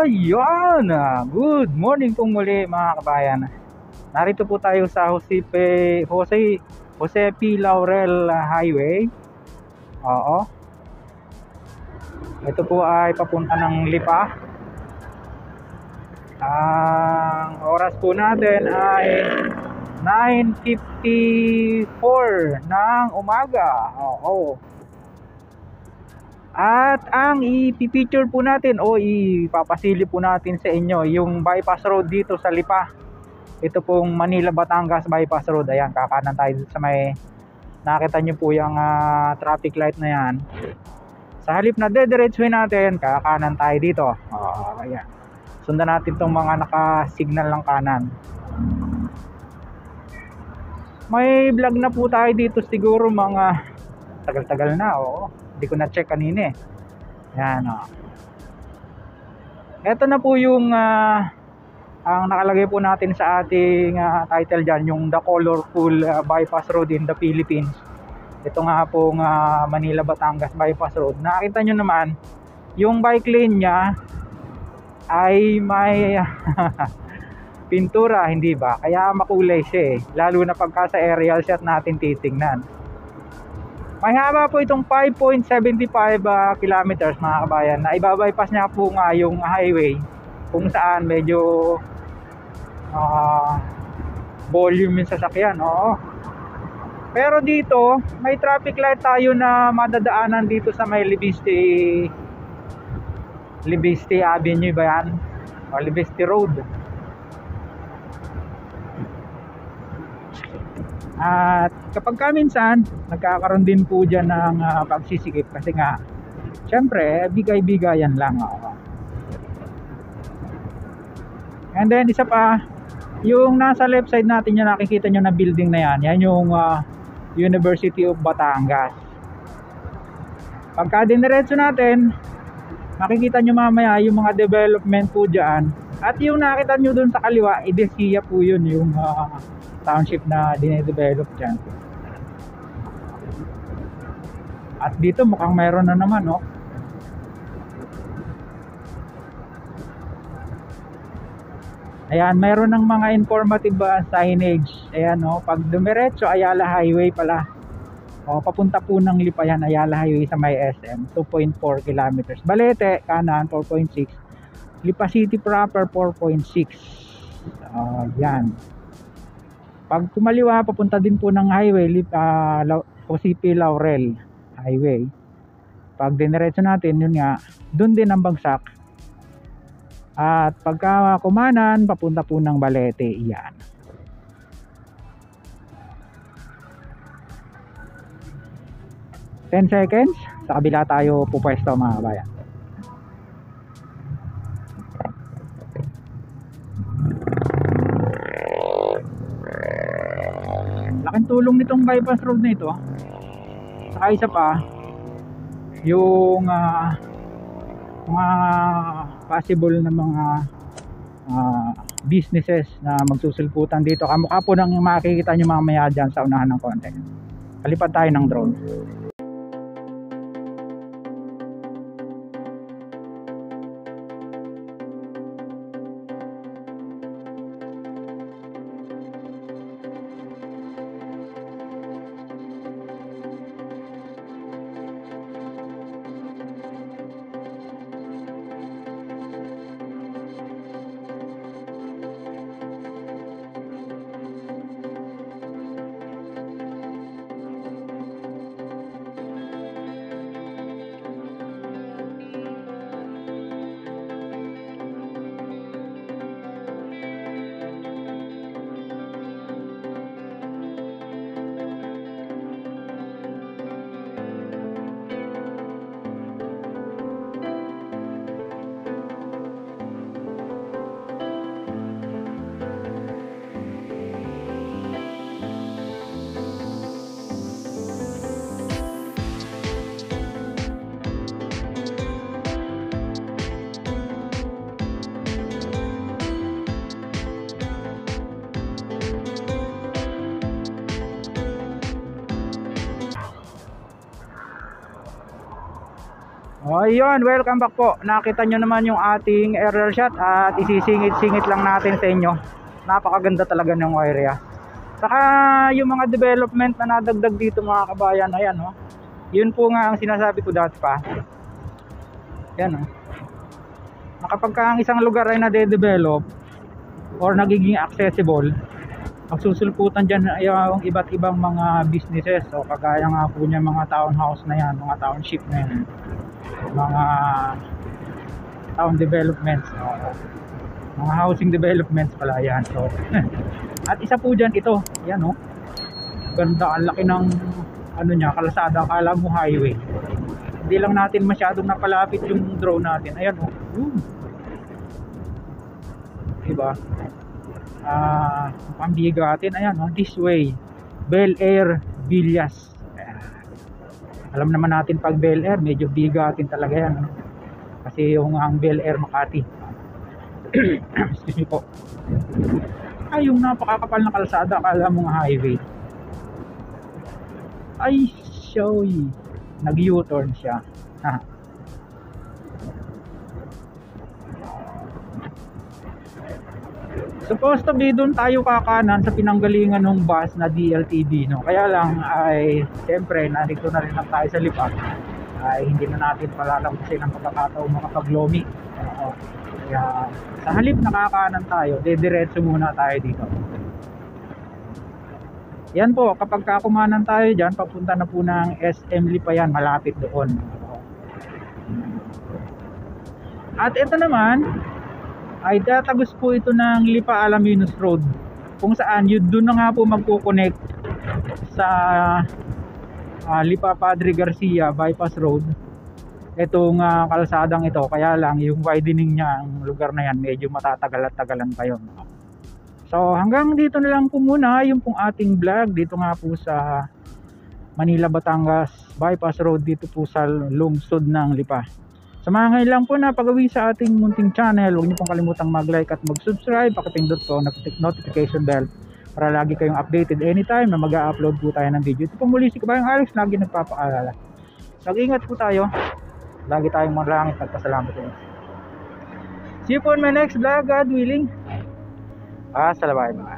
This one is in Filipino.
Ayan! Good morning pong muli mga kabayan. Narito po tayo sa Jose P. Laurel Highway. Oo. Ito po ay papunta ng Lipa. Ang oras po natin ay 9:54 ng umaga. Oo. At ang i-picture po natin o ipapasilip po natin sa inyo yung bypass road dito sa Lipa. Ito pong Manila Batangas bypass road. Ayan, kakanan tayo sa may nakita nyo po yung traffic light na yan. Sa halip na dediretsuhin natin, kakanan tayo dito. Ayan. Sundan natin tong mga naka-signal ng kanan. May vlog na po tayo dito siguro mga tagal-tagal na. Oo. Hindi ko na-check kanina eh. Yan o. Ito na po yung ang nakalagay po natin sa ating title dyan, yung The Colorful Bypass Road in the Philippines. Ito nga pong Manila Batangas Bypass Road. Nakita nyo naman, yung bike lane nya ay may pintura, hindi ba? Kaya makulay siya eh. Lalo na pagka sa aerial shot natin titingnan. May haba po itong 5.75 kilometers mga kabayan, na ibabypass niya po nga yung highway kung saan medyo volume yung sasakyan. Oo. Pero dito may traffic light tayo na madadaanan dito sa may Libiste Avenue ba yan? O Libiste Road. At kapag minsan nagkakaroon din po dyan ng pagsisikip kasi nga syempre bigay-bigayan lang. And then isa pa, yung nasa left side natin yung nakikita nyo na building na yan, yan yung University of Batangas. Pagka diniretso natin, makikita nyo mamaya yung mga development po dyan. At yung nakita nyo dun sa kaliwa, Idesia po yun, yung township na dinedevelop dyan. At dito mukhang mayroon na naman, no? Ayan, mayroon ng mga informative signage. Ayan, no? Pag dumiretso, Ayala Highway pala. O, papunta po ng Lipa yan, Ayala Highway sa may SM, 2.4 kilometers. Balete, kanan, 4.6. Lipa City proper, 4.6. Yan. Pag kumaliwa, papunta din po ng highway, Jose P. Laurel Highway. Pag diniretso natin, yun nga, dun din ang bagsak. At pagka kumanan, papunta po ng Balete. Yan. Ten seconds, sa kabila tayo pupwesto mga kabayan. Laking tulong nitong bypass road na ito. Saka isa pa, yung mga possible na mga businesses na magsusulputan dito. Kamukha po ng makikita nyo mamaya dyan sa unahan ng konti. Kalipad tayo ng drone. Ayun, welcome back po. Nakita nyo naman yung ating aerial shot at isisingit-singit lang natin sa inyo. Napakaganda talaga ng area. Saka yung mga development na nadagdag dito mga kabayan, ayan oh. Yun po nga ang sinasabi ko dati pa. Yan oh. Kapag ang isang lugar ay nade-develop or nagiging accessible, magsusulputan dyan yung iba't ibang mga businesses. So kagaya nga po niya mga townhouse na yan, mga township na yan, mga town developments, mga housing developments pala yan. So at isa po dyan ito, yan oh. Ganda, ang laki ng ano niya, kalsada, akala mo highway. Hindi lang natin masyadong napalapit yung drone natin. Ayan oh. Diba? Pambigatin, ayan oh, this way, Bel Air Villas. Alam naman natin pag Bel Air medyo bigatin talaga yan oh. Kasi yung ang Bel Air Makati excuse me po, ay yung napakakapal na kalsada, akala mong highway. Ay showy, nag U-turn siya ha. Supposed to be doon tayo kakanan sa pinanggalingan ng bus na DLTV, no? Kaya lang ay siyempre narito na rin lang tayo sa Lipa, ay hindi na natin palalampasin ang pagkakataon makapag-lomi. Kaya sa halip nakakanan tayo, diretso muna tayo dito. Yan po, kapag kakumanan tayo dyan, papunta na po ng SM Lipa yan, malapit doon. At ito naman ay tatagos po ito ng Lipa Alaminos Road, kung saan yun doon na nga po magko-connect sa Lipa Padre Garcia Bypass Road itong kalsadang ito. Kaya lang yung widening niya, ang lugar na yan medyo matatagal at tagalan pa yun. So hanggang dito na lang po muna yung pong ating vlog dito nga po sa Manila Batangas Bypass Road, dito po sa lungsod ng Lipa. Sa mga ngayon lang po na pag-uwi sa ating munting channel, huwag niyo pong kalimutang mag-like at mag-subscribe, pakipindot po ang notification bell para lagi kayong updated anytime na mag-upload po tayo ng video. Ito po muli si Kabayang Alex, lagi nagpapaalala. Mag-ingat po tayo, lagi tayong manalangin at pasalamat po. See you po in my next vlog, God willing. Salamat.